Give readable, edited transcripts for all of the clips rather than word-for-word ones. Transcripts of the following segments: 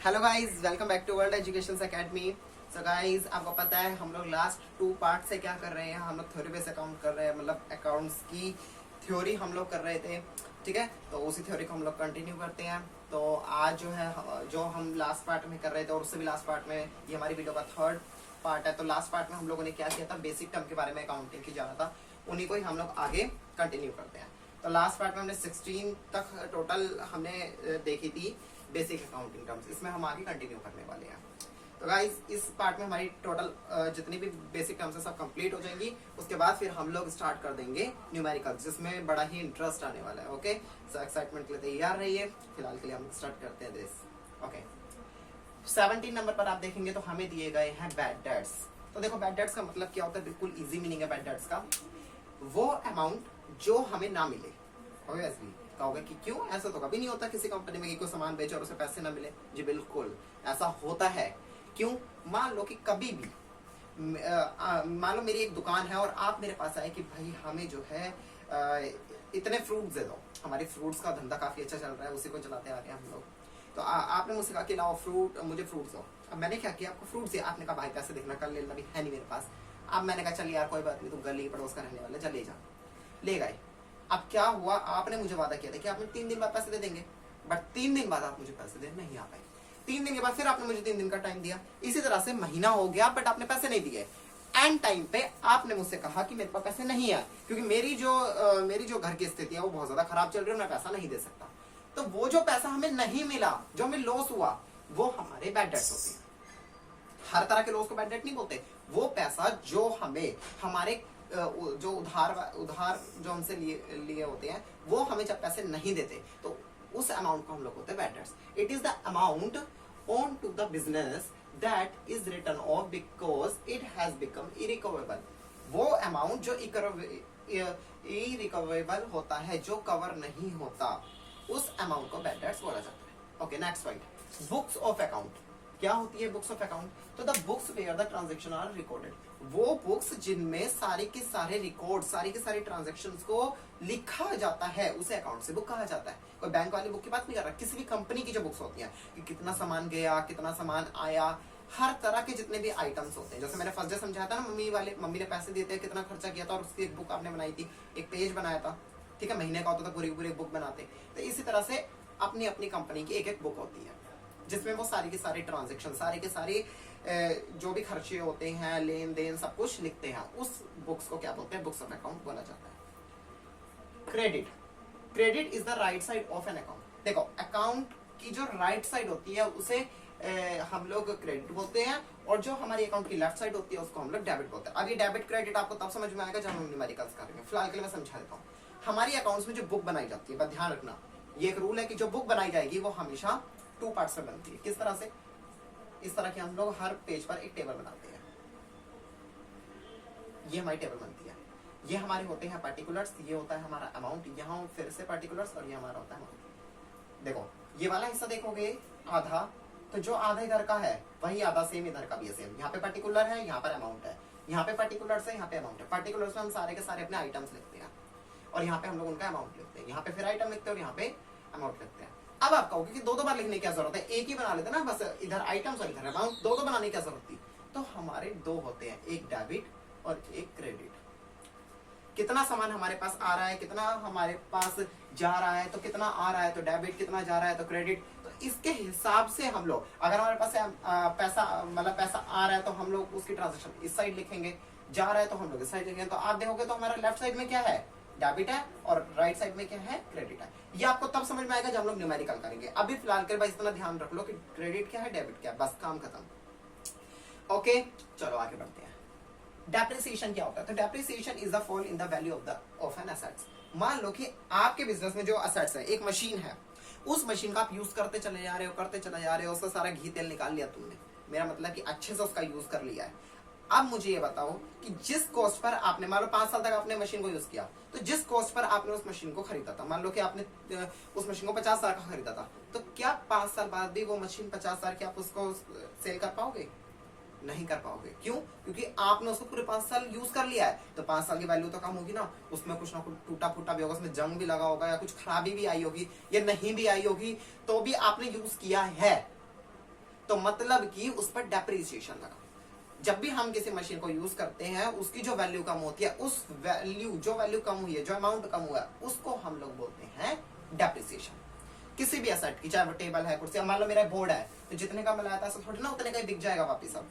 Hello guys, welcome back to world education academy. So guys, आपको पता है हम लोग लास्ट 2 पार्ट से क्या कर रहे हैं, हम लोग थ्योरी बेस अकाउंट कर रहे हैं, मतलब अकाउंट्स की थ्योरी हम लोग कर रहे थे। ठीक है, तो उसी थ्योरी को हम लोग कंटिन्यू करते हैं। तो आज जो है, जो हम लास्ट पार्ट में कर रहे थे और उससे भी लास्ट पार्ट में, ये हमारी वीडियो का 3rd पार्ट है। तो लास्ट पार्ट में हम लोगों ने क्या किया था, बेसिक टर्म के बारे में अकाउंटिंग की जाना था, उन्हीं को ही हम लोग आगे कंटिन्यू करते हैं। तो लास्ट पार्ट में हमने 16 तक टोटल हमने देखी थी बेसिक अकाउंटिंग टर्म्स, इसमें हम आगे कंटिन्यू करने वाले हैं। तो गाइस, इस पार्ट में हमारी टोटल जितनी भी बेसिक टर्म्स है सब कंप्लीट हो जाएंगी। उसके बाद फिर हम लोग स्टार्ट कर देंगे न्यूमेरिकल, जिसमें बड़ा ही इंटरेस्ट आने वाला है। ओके, सो एक्साइटमेंट के लिए तैयार रहिए। फिलहाल के लिए हम स्टार्ट करते हैं दिस। ओके, 17 नंबर पर आप देखेंगे तो हमें दिए गए हैं बैड डेट्स। तो देखो, बैड डेट्स का मतलब क्या होता है, बिल्कुल इजी मीनिंग है बैड डेट्स का, वो अमाउंट जो हमें ना मिले। ऑब्वियसली कहोगे कि क्यों, ऐसा तो कभी नहीं होता किसी कंपनी में कि कोई सामान बेचो और उसे पैसे ना मिले। जी बिल्कुल ऐसा होता है। क्यों? मान लो कि कभी भी मान लो मेरी एक दुकान है और आप मेरे पास आए कि भाई हमें जो है इतने फ्रूट्स दे दो। हमारी फ्रूट्स का धंधा काफी अच्छा चल रहा है, उसी को चलाते आ रहे हैं हम लोग। तो आपने मुझसे कहा कि लाओ फ्रूट, मुझे फ्रूट्स दो। अब मैंने क्या किया, आपको फ्रूट्स दिया। आपने कहा भाई पैसे देखना, कल लेना भी है नहीं मेरे पास। अब मैंने कहा चल यार कोई बात नहीं, तुम गली पड़ोस का रहने वाला, चल ले जा। ले गए। अब क्या हुआ, आपने मुझे वादा किया था कि आप मुझे 3 दिन बाद पैसे दे देंगे, बट 3 दिन बाद आप मुझे पैसे दे नहीं आ पाए। 3 दिन के बाद फिर आपने मुझे 3 दिन का टाइम दिया। इसी तरह से महीना हो गया, बट आपने पैसे नहीं दिए। एंड टाइम पे आपने मुझसे कहा कि मेरे पास पैसे नहीं है, क्योंकि मेरी जो घर की स्थिति है वो बहुत ज्यादा खराब चल रही है, मैं पैसा नहीं दे सकता। तो वो जो पैसा हमें नहीं मिला, जो हमें लॉस हुआ, वो हमारे बैड डेट्स होते हैं। हर तरह के लॉस को बैड डेट नहीं बोलते। वो पैसा जो हमें हमारे जो उधार जो हमसे लिए होते हैं, वो हमें जब पैसे नहीं देते तो उस अमाउंट को हम लोग होते हैं bad debts. It is the amount own to the business that is return of because it has become irrecoverable. वो अमाउंट जो इरिकवरेबल होता है, जो कवर नहीं होता, उस अमाउंट को बैड डेट्स बोला जाता है। Okay, next point, books of account. क्या होती है बुक्स ऑफ अकाउंट? तो the books where the transaction are recorded. वो बुक्स जिनमें सारे के सारे रिकॉर्ड, सारी के सारे ट्रांजैक्शंस को लिखा जाता है, उसे अकाउंट से बुक कहा जाता है। कोई बैंक वाली बुक की बात नहीं कर रहा, किसी भी कंपनी की जो बुक्स होती हैं कि कितना सामान गया, कितना सामान आया, हर तरह के जितने भी आइटम्स होते हैं। जैसे मैंने फर्स्ट डे समझाया था ना, मम्मी ने पैसे दिए थे, कितना खर्चा किया था, और उसकी एक बुक आपने बनाई थी, एक पेज बनाया था। ठीक है, महीने का होता था, पूरी पूरी बुक बनाते। तो इसी तरह से अपनी अपनी कंपनी की एक एक बुक होती है, जिसमें वो सारी के सारे ट्रांजेक्शन, सारे के सारे जो भी खर्चे होते हैं, लेन देन, सब कुछ लिखते हैं। उस बुक्स को क्या बोलते हैं? बुक्स ऑफ अकाउंट बोला जाता है। Credit. Credit is the right side of an account. देखो, अकाउंट की जो राइट साइड होती है उसे हम लोग क्रेडिट बोलते हैं, और जो हमारी अकाउंट की लेफ्ट साइड होती है उसको हम लोग डेबिट बोलते हैं। अब ये डेबिट क्रेडिट आपको तब समझ में आएगा जब हम न्यूमेरिकल्स करेंगे। फिलहाल के लिए मैं समझा देता हूँ। हमारी अकाउंट्स में जो बुक बनाई जाती है, बस ध्यान रखना, ये एक रूल है कि जो बुक बनाई जाएगी वो हमेशा 2 पार्ट्स में बनती है। किस तरह से? इस तरह के हम लोग हर पेज पर एक टेबल बनाते हैं। ये हमारी टेबल बनती है। ये हमारे होते हैं पार्टिकुलर्स, ये होता है हमारा अमाउंट, यहाँ फिर से पार्टिकुलर्स, और ये हमारा होता है अमाउंट। देखो, ये वाला हिस्सा देखोगे आधा, तो जो आधा इधर का है वही आधा सेम इधर का भी है सेम। यहाँ पे पार्टिकुलर है, यहाँ पर अमाउंट है, यहाँ पे पार्टिकुलर्स है, यहाँ पे अमाउंट है। पार्टिकुलर्स में हम सारे के सारे अपने आइटम्स लिखते हैं, और यहाँ पे हम लोग उनका अमाउंट लिखते हैं। यहाँ पे फिर आइटम लिखते हैं और यहाँ पे अमाउंट लिखते हैं। अब आप कहोगे कि 2 बार लिखने की क्या जरूरत है, एक ही बना लेते ना, बस इधर आइटम्स और इधर अमाउंट, 2 बनाने की क्या जरूरत थी? तो हमारे 2 होते हैं, एक डेबिट और एक क्रेडिट। कितना सामान हमारे पास आ रहा है, कितना हमारे पास जा रहा है, तो कितना आ रहा है तो डेबिट, कितना जा रहा है तो क्रेडिट। तो इसके हिसाब से हम लोग, अगर हमारे पास पैसा आ रहा है तो हम लोग उसकी ट्रांजेक्शन इस साइड लिखेंगे, जा रहा है तो हम लोग इस साइड लिखेंगे। तो आप देखोगे तो हमारा लेफ्ट साइड में क्या है, डेबिट है, और राइट साइड में क्या है, क्रेडिट है। ये आपको तब समझ में आएगा जब हम लोग न्यूमेरिकल करेंगे। अभी फिलहाल के बस इतना ध्यान रख लो कि क्रेडिट क्या है, डेबिट क्या है, बस काम खत्म। ओके, चलो आगे बढ़ते हैं। डेप्रिसिएशन क्या होता है? तो depreciation is the fall in the value of an assets. मान लो कि आपके बिजनेस में जो असेट्स है, एक मशीन है, उस मशीन का आप यूज करते चले जा रहे हो, उसका सारा घी तेल निकाल लिया तुमने, मेरा मतलब कि अच्छे से उसका यूज कर लिया है। अब मुझे ये बताओ कि जिस कॉस्ट पर आपने, मान लो 5 साल तक आपने मशीन को यूज किया, तो जिस कॉस्ट पर आपने उस मशीन को खरीदा था, मान लो कि आपने उस मशीन को 50 हजार का खरीदा था, तो क्या 5 साल बाद भी वो मशीन 50 हजार की आप उसको सेल कर पाओगे? नहीं कर पाओगे। क्यों? क्योंकि आपने उसको पूरे 5 साल यूज कर लिया है, तो 5 साल की वैल्यू तो कम होगी ना। उसमें कुछ ना कुछ टूटा फूटा भी होगा, उसमें जंग भी लगा होगा, या कुछ खराबी भी आई होगी, या नहीं भी आई होगी, तो भी आपने यूज किया है। तो मतलब कि उस पर डेप्रिसिएशन लगा। जब भी हम किसी मशीन को यूज करते हैं उसकी जो वैल्यू कम होती है, उस वैल्यू जो वैल्यू कम हुई है, जो अमाउंट कम हुआ है, उसको हम लोग बोलते हैं डेप्रिसिएशन। किसी भी एसेट की, चाहे वो टेबल है, कुर्सी, मान लो मेरा बोर्ड है, तो जितने का मिलाया था थोड़ी ना उतने का ही बिक जाएगा वापिस। अब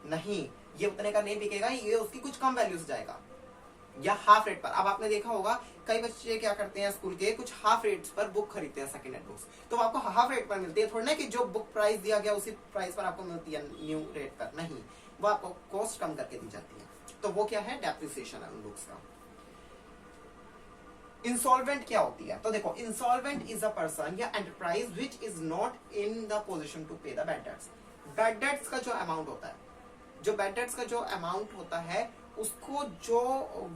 नहीं, ये उतने का नहीं बिकेगा, ये उसकी कुछ कम वैल्यू से जाएगा या हाफ रेट पर। अब आपने देखा होगा कई बच्चे क्या करते हैं स्कूल के, कुछ हाफ रेट्स पर बुक खरीदते हैं सेकंड हैंड बुक्स, तो आपको हाफ रेट पर मिलती है, थोड़ी ना कि जो बुक प्राइस दिया गया उसी प्राइस पर आपको मिलती है न्यू रेट पर, नहीं, वो आपको कॉस्ट कम करके दी जाती है। तो वो क्या है, डेप्रिसिएशन है उन बुक्स का। इंसॉल्वेंट क्या होती है, तो देखो, इंसॉल्वेंट इज अ पर्सन या enterprise which is not in the position to pay the bad debts. Bad debts का जो अमाउंट होता है, जो बैड डेट्स का जो अमाउंट होता है, उसको जो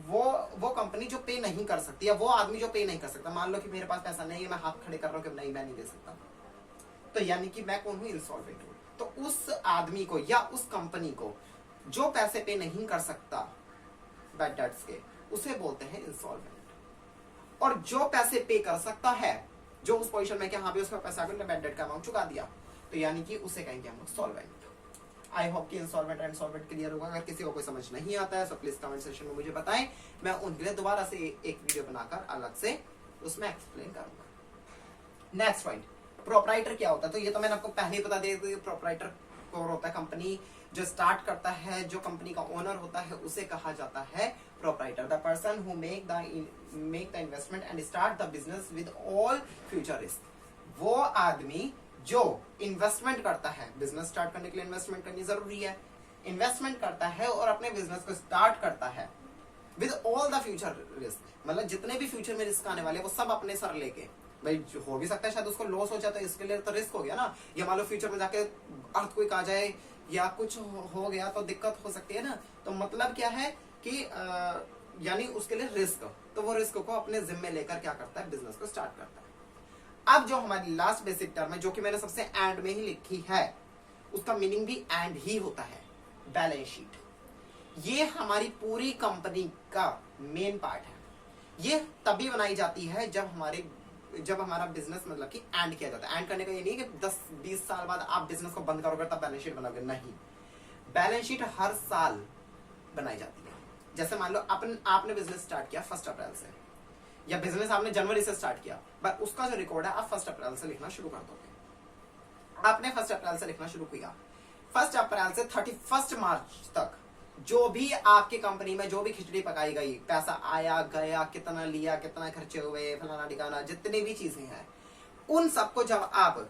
वो कंपनी जो पे नहीं कर सकती, या वो आदमी जो पे नहीं कर सकता, मान लो कि मेरे पास पैसा नहीं है, मैं हाथ खड़े कर रहा हूं कि नहीं, मैं नहीं दे सकता, तो यानी कि मैं कौन हूं, इंसॉल्वेंट हूं। तो उस आदमी को या उस कंपनी को जो पैसे पे नहीं कर सकता बैड डेट्स के, उसे बोलते हैं इंसॉल्वेंट। और जो पैसे पे कर सकता है, जो उस पोजीशन में कि हाँ भी उसका पैसा आकर बैड डेट का अमाउंट चुका दिया, तो यानी कि उसे कहेंगे हम लोग सॉल्वेंट। आई होप कि इंसॉल्वेंट एंड सॉल्वेंट क्लियर होगा। अगर किसी को कोई समझ नहीं आता है तो प्लीज कमेंट सेक्शन में मुझे बताएं, मैं उनके लिए दोबारा से एक वीडियो बनाकर अलग से उसमें एक्सप्लेन करूंगा। नेक्स्ट पॉइंट, प्रोपराइटर क्या होता है, तो ये तो मैंने आपको पहले ही बता दिया। प्रोपराइटर कौन होता है, कंपनी जो स्टार्ट करता है, जो कंपनी का ओनर होता है, उसे कहा जाता है proprietor. The person who make the investment and start the business with all future risk. वो आदमी जो इन्वेस्टमेंट करता है, बिजनेस स्टार्ट करने के लिए इन्वेस्टमेंट करनी जरूरी है, इन्वेस्टमेंट करता है और अपने बिजनेस को स्टार्ट करता है with all the future risk, मतलब जितने भी फ्यूचर में रिस्क आने वाले वो सब अपने सर लेके। भाई हो भी सकता है शायद उसको लॉस हो जाए, तो इसके लिए तो रिस्क हो गया ना, या मान लो फ्यूचर में जाके अर्थक्वेक आ जाए या कुछ हो गया तो दिक्कत हो सकती है ना। तो मतलब क्या है कि यानी उसके लिए रिस्क, तो वो रिस्क को अपने जिम्मे लेकर क्या करता है, बिजनेस को स्टार्ट करता है। अब जो हमारी लास्ट बेसिक टर्म है, जो कि मैंने सबसे एंड में ही लिखी है, उसका मीनिंग भी एंड ही होता है, बैलेंस शीट। ये हमारी पूरी कंपनी का मेन पार्ट है। ये तभी बनाई जाती है जब हमारा बिजनेस मतलब कि एंड किया जाता है। एंड करने का ये नहीं कि 10-20 साल बाद आप बिजनेस को बंद करोगे तब बैलेंस शीट बनाओगे, नहीं, बैलेंस शीट हर साल बनाई जाती है। जैसे मान लो आपने बिजनेस स्टार्ट किया 1 अप्रैल से, या बिजनेस आपने जनवरी से स्टार्ट किया, बट उसका जो रिकॉर्ड है आप 1 अप्रैल से लिखना शुरू कर दोगे। आपने 1 अप्रैल से लिखना शुरू किया, 1 अप्रैल से 31 मार्च तक जो भी आपकी कंपनी में जो भी खिचड़ी पकाई गई, पैसा आया गया, कितना लिया, कितना खर्चे हुए, फलाना ठिकाना, जितनी भी चीजें हैं, उन सबको जब आप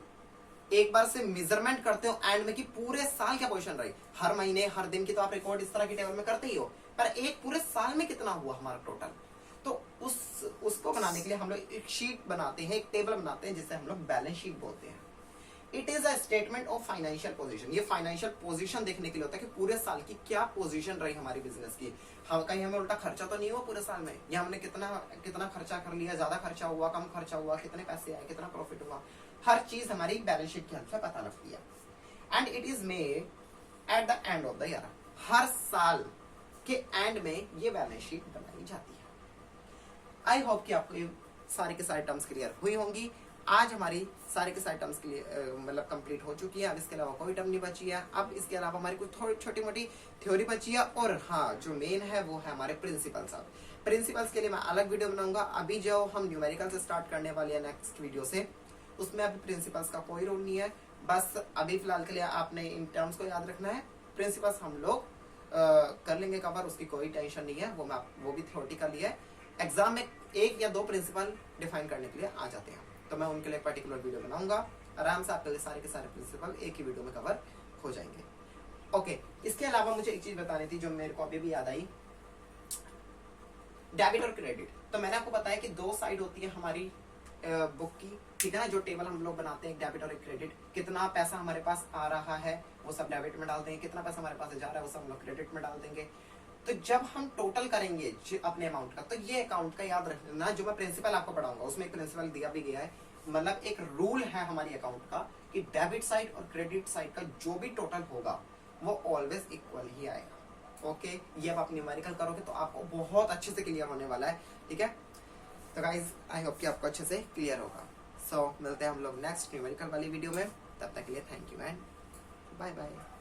एक बार से मेजरमेंट करते हो एंड में कि पूरे साल क्या पोजीशन रही, हर महीने हर दिन की तो आप रिकॉर्ड इस तरह की टेबल में करते ही हो, पर एक पूरे साल में कितना हुआ हमारा टोटल, तो उसको बनाने के लिए हम लोग एक शीट बनाते हैं, एक टेबल बनाते हैं, जिसे हम लोग बैलेंस शीट बोलते हैं। It is a statement of financial position. ये फाइनेंशियल पोजीशन देखने के लिए होता है कि पूरे साल की क्या पोजीशन रही हमारी बिजनेस की। कहीं हमें उल्टा खर्चा तो नहीं हुआ पूरे साल में, या हमने कितना खर्चा कर लिया, ज्यादा खर्चा हुआ, कम खर्चा हुआ, कितने पैसे आए, कितना प्रॉफिट हुआ, हर चीज हमारी बैलेंस शीट की हेल्प से पता लगती है। And it is made at the end of the year. हर साल के एंड में ये बैलेंस शीट बनाई जाती है। आई होप कि आपको ये सारे के सारे टर्म्स क्लियर हुई होंगी। आज हमारी सारे के सारे टर्म्स के लिए मतलब कंप्लीट हो चुकी है। अब इसके अलावा कोई टर्म नहीं बची है। अब इसके अलावा हमारी कुछ थोड़ी छोटी मोटी थ्योरी बची है, और हाँ, जो मेन है वो है हमारे प्रिंसिपल्स। अब प्रिंसिपल्स के लिए मैं अलग वीडियो बनाऊंगा। अभी जो हम न्यूमेरिकल से स्टार्ट करने वाले हैं नेक्स्ट वीडियो से, उसमें अभी प्रिंसिपल्स का कोई रोल नहीं है। बस अभी फिलहाल के लिए आपने इन टर्म्स को याद रखना है। प्रिंसिपल्स हम लोग कर लेंगे कवर, उसकी कोई टेंशन नहीं है। वो भी थ्योरेटिकली है। एग्जाम में 1 या 2 प्रिंसिपल डिफाइन करने के लिए आ जाते हैं, तो मैं उनके लिए पर्टिकुलर वीडियो बनाऊंगा। आराम से आपके लिए सारे के सारे प्रिंसिपल एक ही वीडियो में कवर हो जाएंगे। ओके, इसके अलावा मुझे एक चीज बतानी थी जो मेरे को अभी भी याद आई, डेबिट और क्रेडिट। तो मैंने आपको बताया कि 2 साइड होती है हमारी बुक की, ठीक है ना। जो टेबल हम लोग बनाते हैं, एक डेबिट और एक क्रेडिट। कितना पैसा हमारे पास आ रहा है वो सब डेबिट में डाल देंगे, कितना पैसा हमारे पास जा रहा है वो सब हम लोग क्रेडिट में डाल देंगे। तो जब हम टोटल करेंगे अपने अमाउंट का, तो ये अकाउंट का याद रखना, जो मैं प्रिंसिपल आपको पढ़ाऊंगा उसमें एक प्रिंसिपल दिया भी गया है, मतलब एक रूल है हमारी अकाउंट का कि डेबिट साइड और क्रेडिट साइड का जो भी टोटल होगा वो ऑलवेज इक्वल ही आएगा। ओके, ये अब आप न्यूमेरिकल करोगे तो आपको बहुत अच्छे से क्लियर होने वाला है, ठीक है। तो गाइज आई होप कि आपको अच्छे से क्लियर होगा। सो मिलते हैं हम लोग नेक्स्ट न्यूमेरिकल वाली वीडियो में। तब तक के लिए thank you and bye bye.